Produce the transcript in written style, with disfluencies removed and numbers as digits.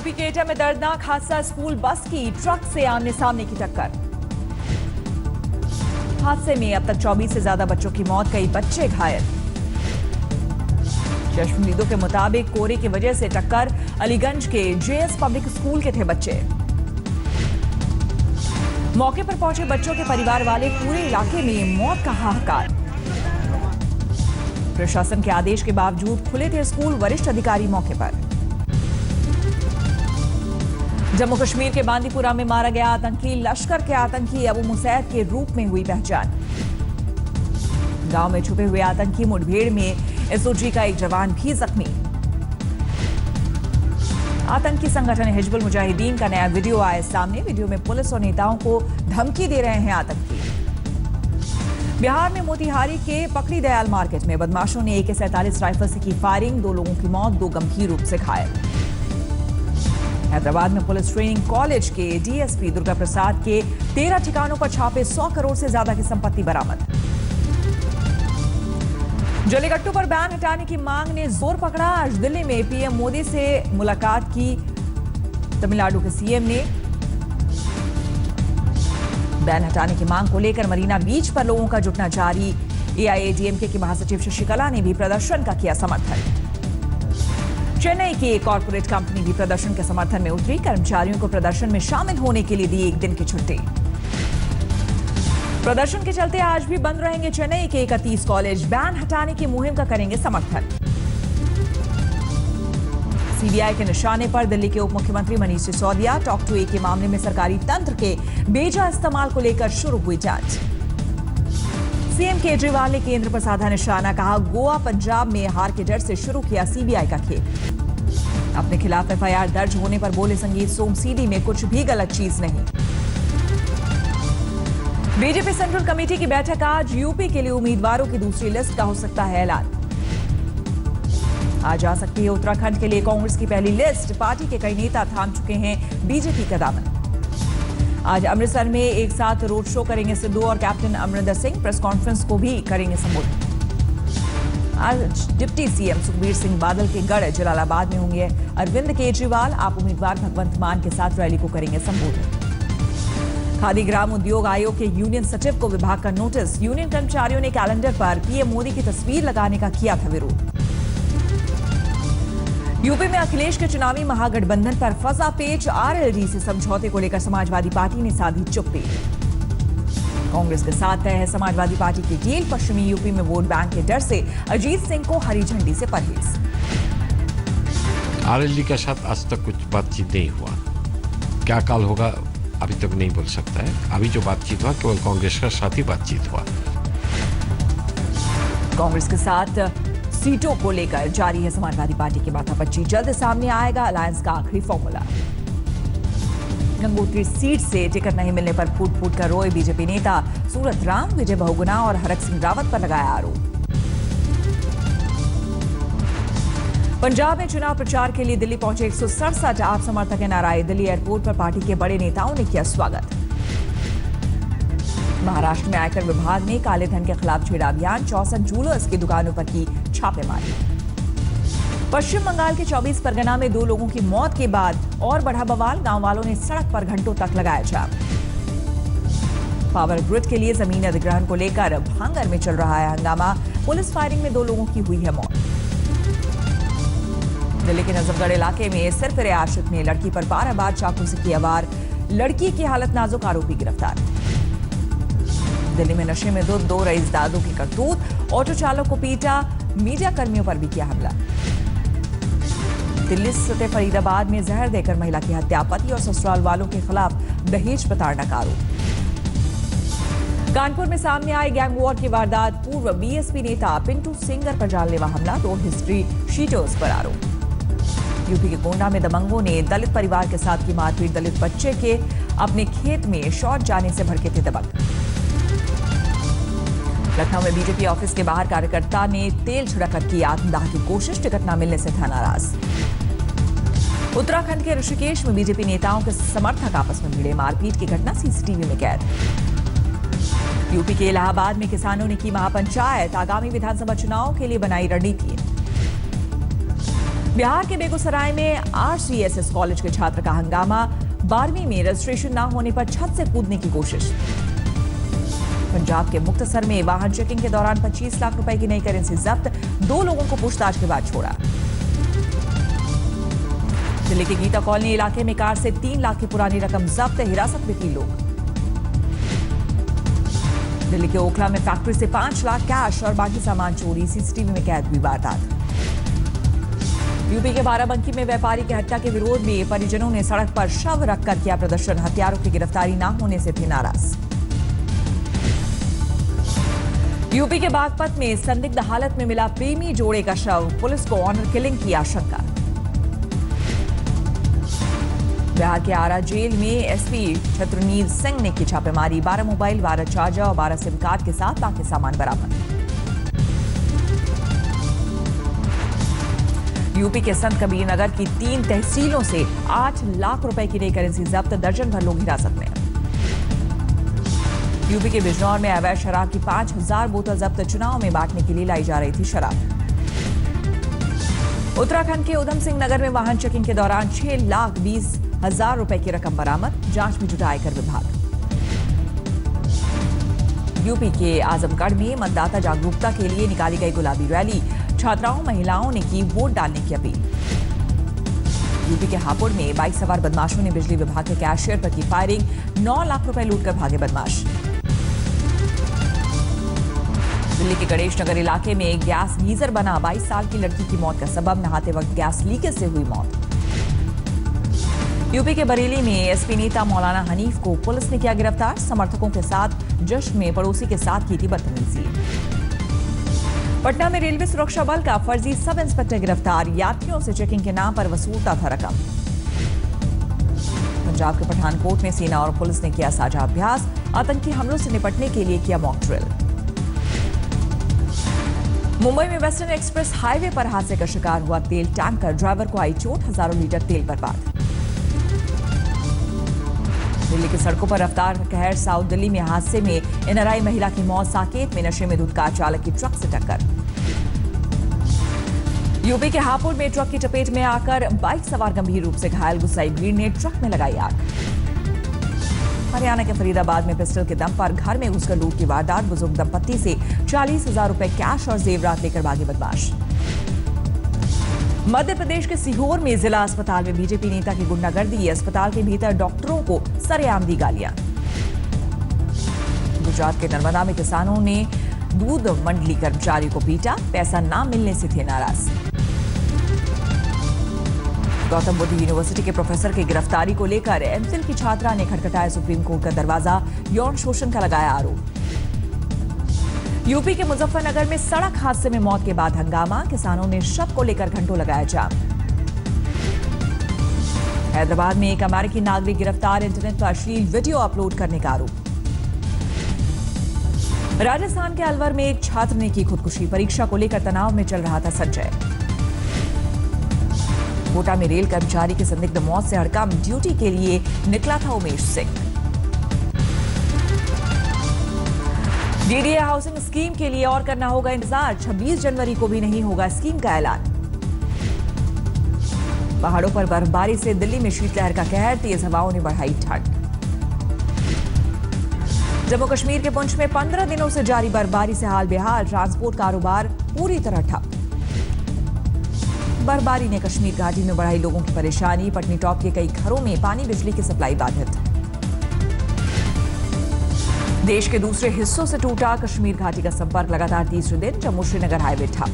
UP के एटा में दर्दनाक हादसा, स्कूल बस की ट्रक से आमने सामने की टक्कर। हादसे में अब तक 24 से ज्यादा बच्चों की मौत, कई बच्चे घायल। चश्मदीदों के मुताबिक कोहरे की वजह से टक्कर, अलीगंज के जेएस पब्लिक स्कूल के थे बच्चे। मौके पर पहुंचे बच्चों के परिवार वाले, पूरे इलाके में मौत का हाहाकार। प्रशासन के आदेश के बावजूद खुले थे स्कूल, वरिष्ठ अधिकारी मौके पर। जम्मू कश्मीर के बांदीपुरा में मारा गया आतंकी, लश्कर के आतंकी अबू मुसैद के रूप में हुई पहचान। गांव में छुपे हुए आतंकी मुठभेड़ में एसओजी का एक जवान भी जख्मी। आतंकी संगठन हिजबुल मुजाहिदीन का नया वीडियो आया सामने। वीडियो में पुलिस और नेताओं को धमकी दे रहे हैं आतंकी। बिहार में मोतिहारी के पकड़ी दयाल मार्केट में बदमाशों ने AK-47 राइफल से की फायरिंग, 2 लोगों की मौत, 2 गंभीर रूप से घायल। हैदराबाद में पुलिस ट्रेनिंग कॉलेज के डीएसपी दुर्गा प्रसाद के 13 ठिकानों पर छापे, 100 करोड़ से ज्यादा की संपत्ति बरामद। जलीकट्टू पर बैन हटाने की मांग ने जोर पकड़ा। आज दिल्ली में पीएम मोदी से मुलाकात की तमिलनाडु के सीएम ने। बैन हटाने की मांग को लेकर मरीना बीच पर लोगों का जुटना जारी। एआईएडीएमके की महासचिव शशिकला ने भी प्रदर्शन का किया समर्थन। चेन्नई की एक कॉर्पोरेट कंपनी भी प्रदर्शन के समर्थन में उतरी। कर्मचारियों को प्रदर्शन में शामिल होने के लिए दी 1 दिन की छुट्टी। प्रदर्शन के चलते आज भी बंद रहेंगे चेन्नई के 31 कॉलेज। बैन हटाने की मुहिम का करेंगे समर्थन। सीबीआई के निशाने पर दिल्ली के उप मुख्यमंत्री मनीष सिसोदिया। टॉक टू ए के मामले में सरकारी तंत्र के बेजा इस्तेमाल को लेकर शुरू हुई जांच। सीएम केजरीवाल ने केंद्र पर साधा निशाना, कहा गोवा पंजाब में हार के डर से शुरू किया सीबीआई का खेल। अपने खिलाफ एफआईआर दर्ज होने पर बोले संगीत सोम सीडी में कुछ भी गलत चीज नहीं। बीजेपी सेंट्रल कमेटी की बैठक आज। यूपी के लिए उम्मीदवारों की दूसरी लिस्ट का हो सकता है ऐलान। आज आ सकती है उत्तराखंड के लिए कांग्रेस की पहली लिस्ट। पार्टी के कई नेता थाम चुके हैं बीजेपी का दामन। आज अमृतसर में एक साथ रोड शो करेंगे सिद्धू और captain Amarinder Singh. Press conference को भी करेंगे संबोधित। आज डिप्टी सीएम सुखबीर सिंह बादल के गढ़ जलालाबाद में होंगे अरविंद केजरीवाल। आप उम्मीदवार भगवंत मान के साथ रैली को करेंगे संबोधित। खादी ग्राम उद्योग आयोग के यूनियन सचिव को विभाग का नोटिस। यूनियन कर्मचारियों ने कैलेंडर पर पीएम मोदी की तस्वीर लगाने का किया था विरोध। यूपी में अखिलेश के चुनावी महागठबंधन पर फंसा पेच। आरएलडी से समझौते को लेकर समाजवादी पार्टी ने साधी चुप्पी। कांग्रेस के साथ तय है समाजवादी पार्टी की डील। पश्चिमी यूपी में वोट बैंक के डर से अजीत सिंह को हरी झंडी से परहेज। आरएलडी के साथ आज तक कुछ बातचीत नहीं हुआ। क्या काल होगा अभी तक नहीं बोल सकता है। अभी जो बातचीत हुआ केवल कांग्रेस का साथ ही बातचीत हुआ। कांग्रेस के साथ सीटों को लेकर जारी है समाजवादी पार्टी की माथापच्ची। जल्द सामने आएगा अलायंस का आखिरी फॉर्मूला। गंगोत्री सीट से टिकट नहीं मिलने पर फूट फूट कर रोए बीजेपी नेता। सूरत राम, विजय बहुगुणा और हरक सिंह रावत पर लगाया आरोप। पंजाब में चुनाव प्रचार के लिए दिल्ली पहुंचे 167 आप समर्थक नाराए। दिल्ली एयरपोर्ट पर पार्टी के बड़े नेताओं ने किया स्वागत। महाराष्ट्र में आयकर विभाग ने काले धन के खिलाफ छेड़ा अभियान। 64 ज्वेलर्स की दुकानों पर की छापेमारी। पश्चिम बंगाल के 24 परगना में 2 लोगों की मौत के बाद और बढ़ा बवाल। गांव वालों ने सड़क पर घंटों तक लगाया जाम। पावर ग्रिड के लिए जमीन अधिग्रहण को लेकर भांगर में चल रहा है हंगामा। पुलिस फायरिंग में 2 लोगों की हुई है मौत। दिल्ली के नजफगढ़ इलाके में सिरफिरे आशिक ने लड़की पर 12 बार चाकू से किया वार। लड़की की हालत नाजुक, आरोपी गिरफ्तार। दिल्ली में नशे में धुत 2 रईस दादू की करतूत। ऑटो चालक को पीटा, मीडिया कर्मियों पर भी किया हमला। दिल्ली स्थित फरीदाबाद में जहर देकर महिला की हत्या। पति और ससुराल वालों के खिलाफ दहेज प्रताड़ना का आरोप। कानपुर में सामने आई गैंग वॉर की वारदात। पूर्व बीएसपी नेता पिंटू सिंगर पर जानलेवा हमला। 2 हिस्ट्री शीटर्स पर आरोप। यूपी के गोंडा में दबंगों ने दलित परिवार के साथ की मारपीट। दलित बच्चे के अपने खेत में शॉट जाने से भड़के थे दबंग। लखनऊ में बीजेपी ऑफिस के बाहर कार्यकर्ता ने तेल छिड़कर की आत्मदाह की कोशिश। टिकट न मिलने से था नाराज। उत्तराखंड के ऋषिकेश में बीजेपी नेताओं के समर्थक आपस में भिड़े। मारपीट की घटना सीसीटीवी में कैद। यूपी के इलाहाबाद में किसानों ने की महापंचायत। आगामी विधानसभा चुनाव के लिए बनाई रणनीति। बिहार के बेगूसराय में RCSS कॉलेज के छात्र का हंगामा, 12वीं में रजिस्ट्रेशन न होने पर छत से कूदने की कोशिश। पंजाब के मुक्तसर में वाहन चेकिंग के दौरान 25 लाख रुपए की नई करेंसी जब्त, 2 लोगों को पूछताछ के बाद छोड़ा। दिल्ली के गीता कॉलोनी इलाके में कार से 3 लाख की पुरानी रकम जब्त, हिरासत में 3 लोग। दिल्ली के ओखला में फैक्ट्री से 5 लाख कैश और बाकी सामान चोरी, सीसीटीवी में कैद हुई वारदात। यूपी के बाराबंकी में व्यापारी की हत्या के विरोध में परिजनों ने सड़क पर शव रखकर किया प्रदर्शन, हत्यारों की गिरफ्तारी न होने से थे नाराज। यूपी के बागपत में संदिग्ध हालत में मिला प्रेमी जोड़े का शव, पुलिस को ऑनर किलिंग की आशंका। बिहार के आरा जेल में एसपी शत्रुनील सिंह ने की छापेमारी, 12 मोबाइल, 12 चार्जर और 12 सिम कार्ड के साथ बाकी सामान बरामद। यूपी के संत कबीर नगर की 3 तहसीलों से 8 लाख रुपए की नई करेंसी जब्त, दर्जन भर लोग हिरासत में। यूपी के बिजनौर में अवैध शराब की 5000 बोतल जब्त, चुनाव में बांटने के लिए लाई जा रही थी शराब। उत्तराखंड के उधम सिंह नगर में वाहन चेकिंग के दौरान 6,20,000 रुपए की रकम बरामद, जांच में जुटा आयकर विभाग। यूपी के आजमगढ़ में मतदाता जागरूकता के लिए निकाली गई गुलाबी रैली, छात्राओं महिलाओं ने की वोट डालने की अपील। यूपी के हापुड़ में बाइक सवार बदमाशों ने बिजली विभाग के कैशियर पर की फायरिंग, 9 लाख रुपए लूटकर भागे बदमाश। दिल्ली के गणेश नगर इलाके में एक गैस गीजर बना, 22 साल की लड़की की मौत का सबब, नहाते वक्त गैस लीकेज से हुई मौत। यूपी के बरेली में एसपी नेता मौलाना हनीफ को पुलिस ने किया गिरफ्तार, समर्थकों के साथ जश्न में पड़ोसी के साथ की थी बदतमीजी। पटना में रेलवे सुरक्षा बल का फर्जी सब इंस्पेक्टर गिरफ्तार, यात्रियों से चेकिंग के नाम पर वसूलता था रकम। पंजाब के पठानकोट में सेना और पुलिस ने किया साझा अभ्यास, आतंकी हमलों से निपटने के लिए किया मॉक ड्रिल। मुंबई में वेस्टर्न एक्सप्रेस हाईवे पर हादसे का शिकार हुआ तेल टैंकर, ड्राइवर को आई चोट, हजारों लीटर तेल बर्बाद। दिल्ली की सड़कों पर रफ्तार कहर, साउथ दिल्ली में हादसे में एनआरआई महिला की मौत, साकेत में नशे में धुत कार चालक की ट्रक से टक्कर। यूपी के हापुड़ में ट्रक की चपेट में आकर बाइक सवार गंभीर रूप से घायल, गुस्साई भीड़ ने ट्रक में लगाई आग। हरियाणा के फरीदाबाद में पिस्टल के दम पर घर में घुसकर लूट की वारदात, बुजुर्ग दंपत्ति से 40,000 रुपए कैश और जेवरात लेकर भागे बदमाश। मध्य प्रदेश के सीहोर में जिला अस्पताल में बीजेपी नेता की गुंडागर्दी, अस्पताल के भीतर डॉक्टरों को सरेआम दी गालियां। गुजरात के नर्मदा में किसानों ने दूध मंडली कर्मचारी को पीटा, पैसा न मिलने से थे नाराज। गौतम बुद्ध यूनिवर्सिटी के प्रोफेसर की गिरफ्तारी को लेकर एमफिल की छात्रा ने खटखटाया सुप्रीम कोर्ट का दरवाजा, यौन शोषण का लगाया आरोप। यूपी के मुजफ्फरनगर में सड़क हादसे में मौत के बाद हंगामा, किसानों ने शव को लेकर घंटों लगाया जाम। हैदराबाद में एक अमेरिकी नागरिक गिरफ्तार, इंटरनेट पर अश्लील वीडियो अपलोड करने का आरोप। राजस्थान के अलवर में एक छात्र ने की खुदकुशी, परीक्षा को लेकर तनाव में चल रहा था संजय। कोटा में रेल कर्मचारी की संदिग्ध मौत से हड़कंप, ड्यूटी के लिए निकला था Umesh Singh. DDA housing scheme के लिए और करना होगा इंतजार, 26 जनवरी को भी नहीं होगा स्कीम का ऐलान। पहाड़ों पर बर्फबारी से दिल्ली में शीतलहर का कहर, तेज हवाओं ने बढ़ाई ठंड। जम्मू कश्मीर के पुंछ में 15 दिनों से जारी बर्फबारी से हाल बेहाल, ट्रांसपोर्ट कारोबार पूरी तरह ठप। बर्फबारी ने कश्मीर घाटी में बढ़ाई लोगों की परेशानी, पटनी टॉप के कई घरों में पानी बिजली की सप्लाई बाधित। देश के दूसरे हिस्सों से टूटा कश्मीर घाटी का संपर्क, लगातार तीसरे दिन जम्मू श्रीनगर हाईवे ठप।